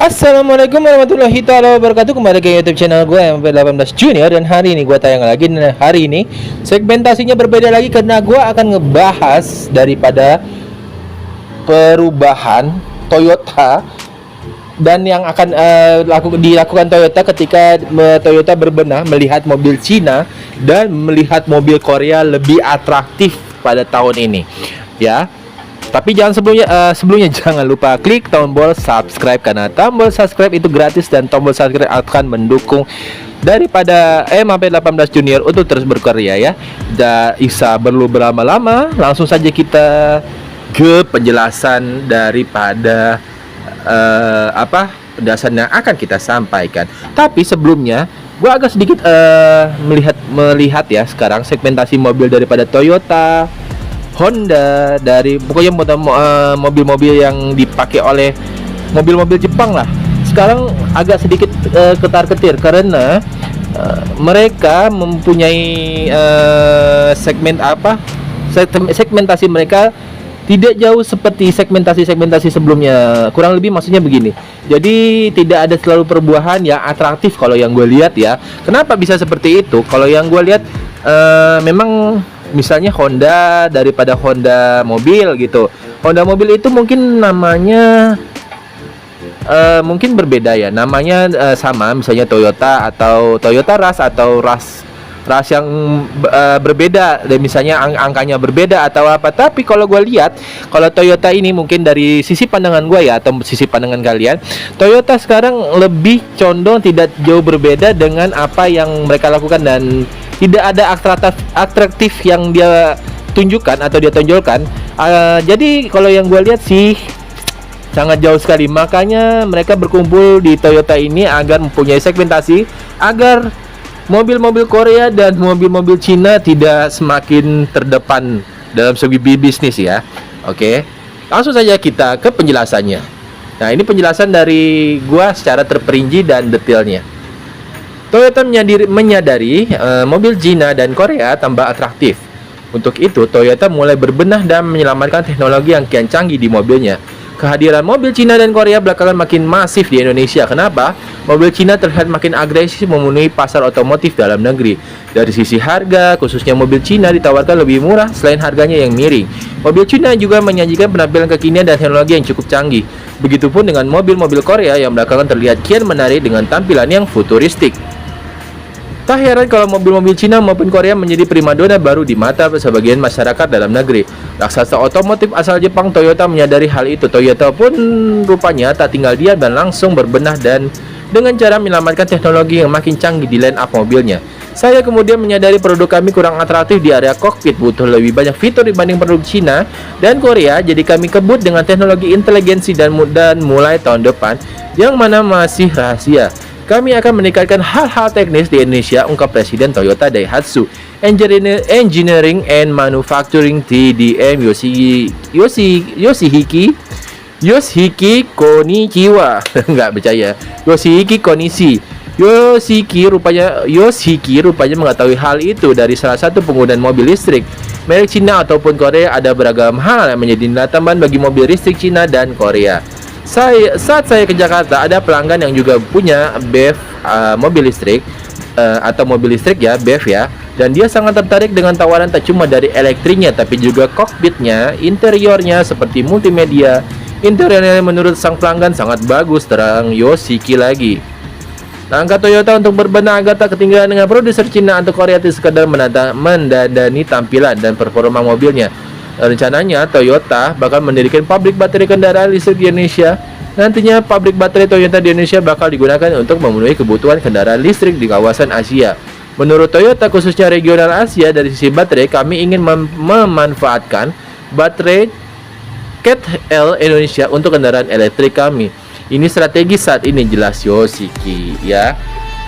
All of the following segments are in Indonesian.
Assalamualaikum warahmatullahi taala wabarakatuh. Kembali ke YouTube channel gue MP18 Junior. Dan hari ini gue tayang lagi. Hari ini segmentasinya berbeda lagi karena gue akan ngebahas daripada perubahan Toyota dan yang akan dilakukan Toyota ketika Toyota berbenah melihat mobil Cina dan melihat mobil Korea lebih atraktif pada tahun ini, ya. Tapi sebelumnya jangan lupa klik tombol subscribe karena tombol subscribe itu gratis dan tombol subscribe akan mendukung daripada MP18 Junior untuk terus berkarya, ya. Dan bisa perlu berlama-lama, langsung saja kita ke penjelasan daripada penjelasan yang akan kita sampaikan. Tapi sebelumnya gua agak sedikit melihat ya sekarang segmentasi mobil daripada Toyota, Honda, dari pokoknya mobil-mobil yang dipakai oleh mobil-mobil Jepang lah. Sekarang agak sedikit ketar-ketir karena mereka mempunyai segmentasi mereka tidak jauh seperti segmentasi sebelumnya. Kurang lebih maksudnya begini. Jadi tidak ada selalu perubahan yang atraktif kalau yang gue lihat, ya. Kenapa bisa seperti itu? Kalau yang gue lihat memang misalnya Honda daripada Honda mobil gitu. Honda mobil itu mungkin namanya mungkin berbeda ya. Namanya sama, misalnya Toyota atau Toyota Rush atau Rush yang berbeda, dan misalnya angkanya berbeda atau apa. Tapi kalau gue lihat, kalau Toyota ini mungkin dari sisi pandangan gue ya, atau sisi pandangan kalian, Toyota sekarang lebih condong tidak jauh berbeda dengan apa yang mereka lakukan, dan tidak ada atraktif yang dia tunjukkan atau dia tonjolkan. Jadi kalau yang gue lihat sih sangat jauh sekali. Makanya mereka berkumpul di Toyota ini agar mempunyai segmentasi, agar mobil-mobil Korea dan mobil-mobil Cina tidak semakin terdepan dalam segi bisnis, ya. Oke, langsung saja kita ke penjelasannya. Nah, ini penjelasan dari gua secara terperinci dan detailnya. Toyota menyadari mobil Cina dan Korea tambah atraktif. Untuk itu, Toyota mulai berbenah dan menyelamatkan teknologi yang kian canggih di mobilnya. Kehadiran mobil Cina dan Korea belakangan makin masif di Indonesia. Kenapa? Mobil Cina terlihat makin agresif memenuhi pasar otomotif dalam negeri. Dari sisi harga, khususnya mobil Cina ditawarkan lebih murah selain harganya yang miring. Mobil Cina juga menyajikan penampilan kekinian dan teknologi yang cukup canggih. Begitupun dengan mobil-mobil Korea yang belakangan terlihat kian menarik dengan tampilan yang futuristik. Tak heran kalau mobil-mobil Cina maupun Korea menjadi primadona baru di mata sebagian masyarakat dalam negeri. Raksasa otomotif asal Jepang Toyota menyadari hal itu. Toyota pun rupanya tak tinggal diam dan langsung berbenah dan dengan cara menyelamatkan teknologi yang makin canggih di line up mobilnya. Saya kemudian menyadari produk kami kurang atraktif di area kokpit, butuh lebih banyak fitur dibanding produk Cina dan Korea. Jadi kami kebut dengan teknologi inteligensi dan mulai tahun depan, yang mana masih rahasia, kami akan meningkatkan hal-hal teknis di Indonesia, ungkap Presiden Toyota Daihatsu Engineering and Manufacturing TDM Yoshihiki Konichiwa. Nggak percaya. Yoshihiki Konishi. Yoshihiki rupanya mengetahui hal itu dari salah satu penggunaan mobil listrik merek Cina ataupun Korea. Ada beragam hal yang menjadi nilai tambahan bagi mobil listrik Cina dan Korea. Saat saya ke Jakarta, ada pelanggan yang juga punya BEV mobil listrik atau mobil listrik, ya, BEV, ya. Dan dia sangat tertarik dengan tawaran tak cuma dari elektriknya tapi juga kokpitnya, interiornya seperti multimedia. Interiornya menurut sang pelanggan sangat bagus, terang Yoshiki lagi. Langkah Toyota untuk berbenah agar tak ketinggalan dengan produser Cina atau Korea tidak sekadar mendandani tampilan dan performa mobilnya. Rencananya Toyota bakal mendirikan pabrik baterai kendaraan listrik di Indonesia. Nantinya pabrik baterai Toyota di Indonesia bakal digunakan untuk memenuhi kebutuhan kendaraan listrik di kawasan Asia. Menurut Toyota, khususnya regional Asia, dari sisi baterai kami ingin memanfaatkan baterai CATL Indonesia untuk kendaraan elektrik kami. Ini strategi saat ini, jelas Yoshiki, ya.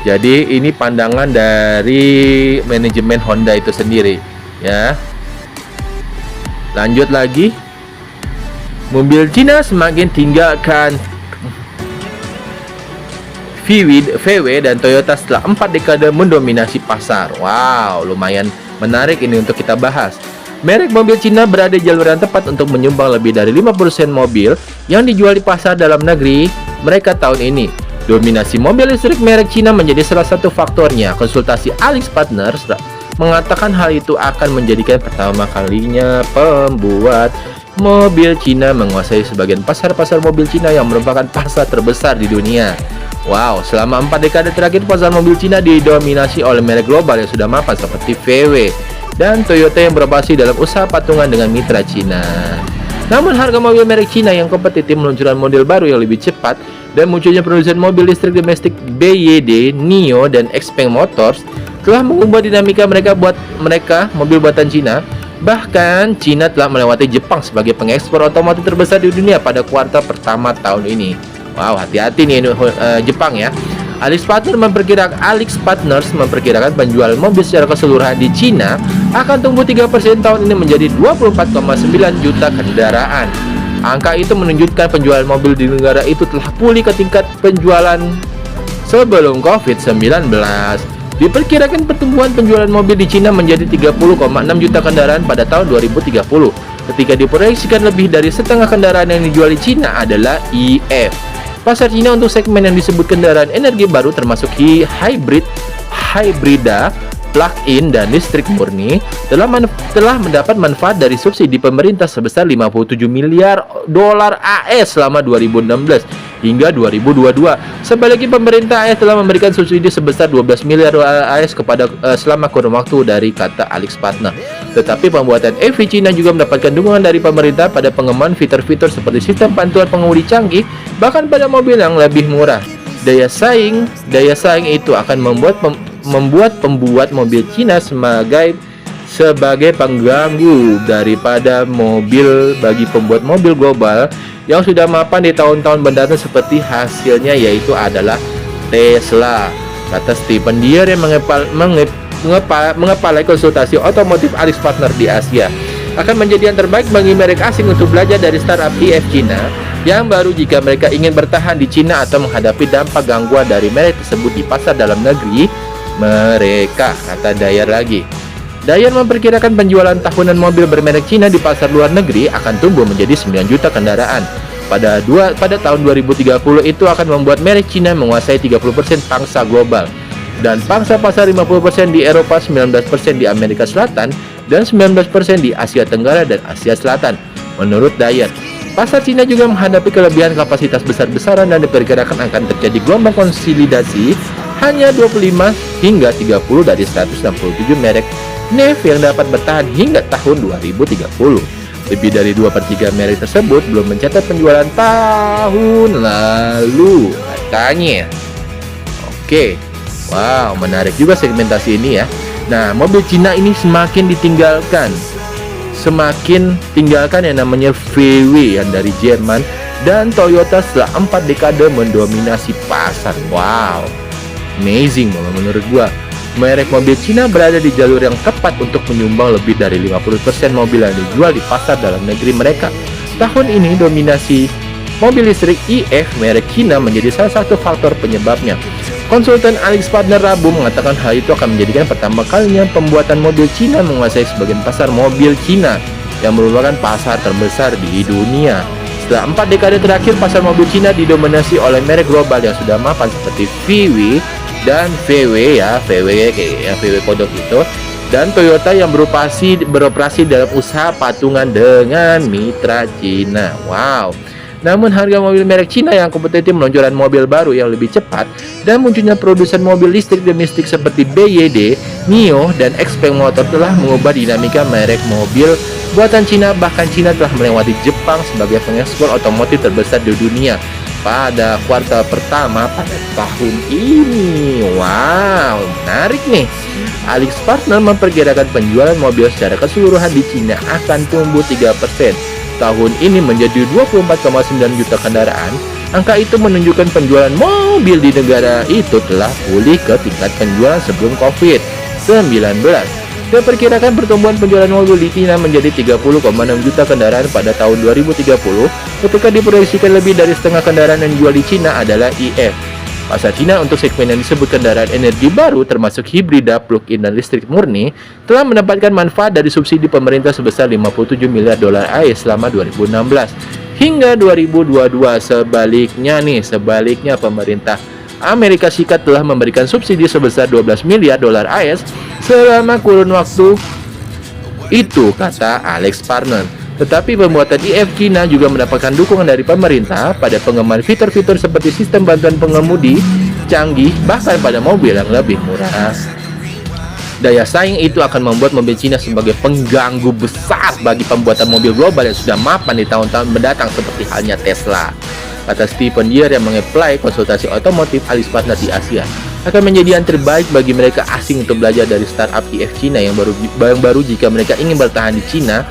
Jadi ini pandangan dari manajemen Honda itu sendiri, ya. Lanjut lagi, mobil Cina semakin tinggalkan VW dan Toyota setelah 4 dekade mendominasi pasar. Wow, lumayan menarik ini untuk kita bahas. Merek mobil Cina berada di jalur yang tepat untuk menyumbang lebih dari 50% mobil yang dijual di pasar dalam negeri mereka tahun ini. Dominasi mobil listrik merek Cina menjadi salah satu faktornya. Konsultasi AlixPartners mengatakan hal itu akan menjadikan pertama kalinya pembuat mobil Cina menguasai sebagian pasar mobil Cina yang merupakan pasar terbesar di dunia. Wow, selama 4 dekade terakhir pasar mobil Cina didominasi oleh merek global yang sudah mapan seperti VW dan Toyota yang beroperasi dalam usaha patungan dengan mitra Cina. Namun harga mobil merek Cina yang kompetitif, meluncurkan model baru yang lebih cepat, dan munculnya produsen mobil listrik domestik BYD, NIO, dan XPeng Motors telah mengubah dinamika mereka mobil buatan Cina. Bahkan Cina telah melewati Jepang sebagai pengekspor otomotif terbesar di dunia pada kuartal pertama tahun ini. Wow, hati-hati nih Jepang ya. AlixPartners memperkirakan penjualan mobil secara keseluruhan di Cina akan tumbuh 3% tahun ini menjadi 24,9 juta kendaraan. Angka itu menunjukkan penjualan mobil di negara itu telah pulih ke tingkat penjualan sebelum COVID-19. Diperkirakan pertumbuhan penjualan mobil di Cina menjadi 30,6 juta kendaraan pada tahun 2030, ketika diproyeksikan lebih dari setengah kendaraan yang dijual di Cina adalah EV. Pasar Cina untuk segmen yang disebut kendaraan energi baru termasuk hybrida, plug-in, dan listrik murni telah mendapat manfaat dari subsidi pemerintah sebesar 57 miliar dolar AS selama 2016 hingga 2022. Sebaliknya pemerintah AS telah memberikan subsidi sebesar 12 miliar dolar AS kepada selama kurun waktu, dari kata AlixPartners. Tetapi pembuatan EV Cina juga mendapatkan dukungan dari pemerintah pada pengembangan fitur-fitur seperti sistem bantuan pengemudi canggih, bahkan pada mobil yang lebih murah. Daya saing itu akan membuat pembuat mobil Cina sebagai pengganggu daripada mobil bagi pembuat mobil global yang sudah mapan di tahun-tahun mendatang, seperti hasilnya yaitu adalah Tesla, kata Stephen Dier yang mengepalai konsultasi otomotif AlixPartners di Asia. Akan menjadi yang terbaik bagi merek asing untuk belajar dari startup EV Cina yang baru jika mereka ingin bertahan di Cina atau menghadapi dampak gangguan dari merek tersebut di pasar dalam negeri mereka, kata Dyer lagi. Dyer memperkirakan penjualan tahunan mobil bermerek Cina di pasar luar negeri akan tumbuh menjadi 9 juta kendaraan. Pada tahun 2030 itu akan membuat merek Cina menguasai 30% pangsa global, dan pangsa pasar 50% di Eropa, 19% di Amerika Selatan, dan 19% di Asia Tenggara dan Asia Selatan. Menurut Dyer, pasar Cina juga menghadapi kelebihan kapasitas besar-besaran dan diperkirakan akan terjadi gelombang konsolidasi. Hanya 25 hingga 30 dari 167 merek NEV yang dapat bertahan hingga tahun 2030. Lebih dari 2/3 merek tersebut belum mencatat penjualan tahun lalu, katanya. Oke, wow, menarik juga segmentasi ini ya. Nah, mobil Cina ini semakin tinggalkan yang namanya VW yang dari Jerman dan Toyota setelah 4 dekade mendominasi pasar. Wow, amazing menurut gua. Merek mobil Cina berada di jalur yang tepat untuk menyumbang lebih dari 50% mobil yang dijual di pasar dalam negeri mereka. Tahun ini dominasi mobil listrik EV merek Cina menjadi salah satu faktor penyebabnya. Konsultan AlixPartners Rabu mengatakan hal itu akan menjadikan pertama kalinya pembuatan mobil Cina menguasai sebagian pasar mobil Cina yang merupakan pasar terbesar di dunia. Setelah 4 dekade terakhir, pasar mobil Cina didominasi oleh merek global yang sudah mapan seperti VW dan VW kodok itu, dan Toyota yang beroperasi dalam usaha patungan dengan mitra Cina. Wow. Namun harga mobil merek Cina yang kompetitif, meluncurkan mobil baru yang lebih cepat, dan munculnya produsen mobil listrik domestik seperti BYD, NIO, dan XPeng Motor telah mengubah dinamika merek mobil buatan Cina. Bahkan Cina telah melewati Jepang sebagai pengekspor otomotif terbesar di dunia pada kuartal pertama pada tahun ini. Wow, menarik nih. AlixPartners memperkirakan penjualan mobil secara keseluruhan di Cina akan tumbuh 3% tahun ini menjadi 24,9 juta kendaraan. Angka itu menunjukkan penjualan mobil di negara itu telah pulih ke tingkat penjualan sebelum COVID-19. Diperkirakan pertumbuhan penjualan mobil di Cina menjadi 30,6 juta kendaraan pada tahun 2030, ketika diproyeksikan lebih dari setengah kendaraan yang dijual di Cina adalah EV. Pasar Cina untuk segmen yang disebut kendaraan energi baru termasuk hibrida, plug-in dan listrik murni telah mendapatkan manfaat dari subsidi pemerintah sebesar 57 miliar dolar AS selama 2016 hingga 2022. Sebaliknya pemerintah Amerika Serikat telah memberikan subsidi sebesar 12 miliar dolar AS selama kurun waktu itu, kata Alex Parnon. Tetapi pembuatan EV Cina juga mendapatkan dukungan dari pemerintah pada pengembangan fitur-fitur seperti sistem bantuan pengemudi canggih, bahkan pada mobil yang lebih murah. Daya saing itu akan membuat mobil Cina sebagai pengganggu besar bagi pembuatan mobil global yang sudah mapan di tahun-tahun mendatang seperti halnya Tesla, kata Stephen Year yang mengapply konsultasi otomotif alis partner di Asia. Akan menjadi yang terbaik bagi mereka asing untuk belajar dari startup EV Cina yang baru jika mereka ingin bertahan di Cina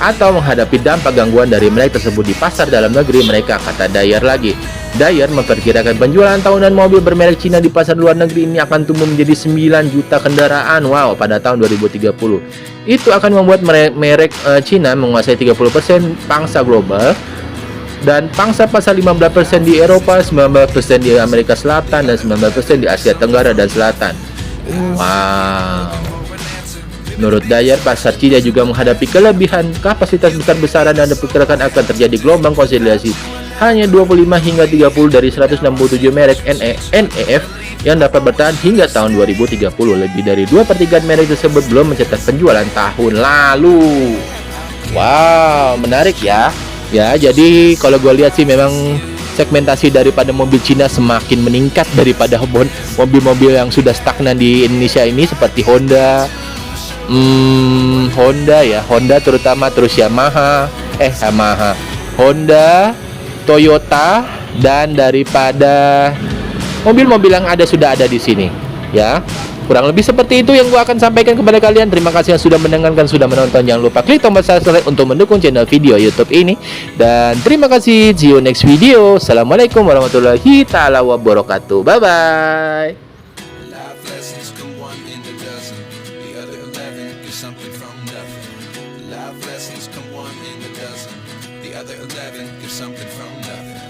atau menghadapi dampak gangguan dari mereka tersebut di pasar dalam negeri mereka, kata Dyer lagi. Dyer memperkirakan penjualan tahunan mobil bermerek Cina di pasar luar negeri ini akan tumbuh menjadi 9 juta kendaraan pada tahun 2030. Itu akan membuat merek Cina menguasai 30% pangsa global dan pangsa pasar 15% di Eropa, 19% di Amerika Selatan, dan 19% di Asia Tenggara dan Selatan. Wow. Menurut Dyer, pasar Cina juga menghadapi kelebihan kapasitas besar-besaran dan diperkirakan akan terjadi gelombang konsolidasi. Hanya 25 hingga 30 dari 167 merek NEF yang dapat bertahan hingga tahun 2030. Lebih dari 2/3 merek tersebut belum mencetak penjualan tahun lalu. Wow, menarik ya. Ya, jadi kalau gue lihat sih memang segmentasi daripada mobil Cina semakin meningkat daripada mobil-mobil yang sudah stagnan di Indonesia ini seperti Honda, Honda terutama, terus Yamaha, Honda, Toyota, dan daripada mobil-mobil yang sudah ada di sini, ya. Kurang lebih seperti itu yang gua akan sampaikan kepada kalian. Terima kasih yang sudah mendengarkan, sudah menonton. Jangan lupa klik tombol subscribe untuk mendukung channel video YouTube ini. Dan terima kasih. See you next video. Assalamualaikum warahmatullahi taala wabarakatuh. Bye bye. Life lessons come one in a dozen. The other 11 give something from nothing.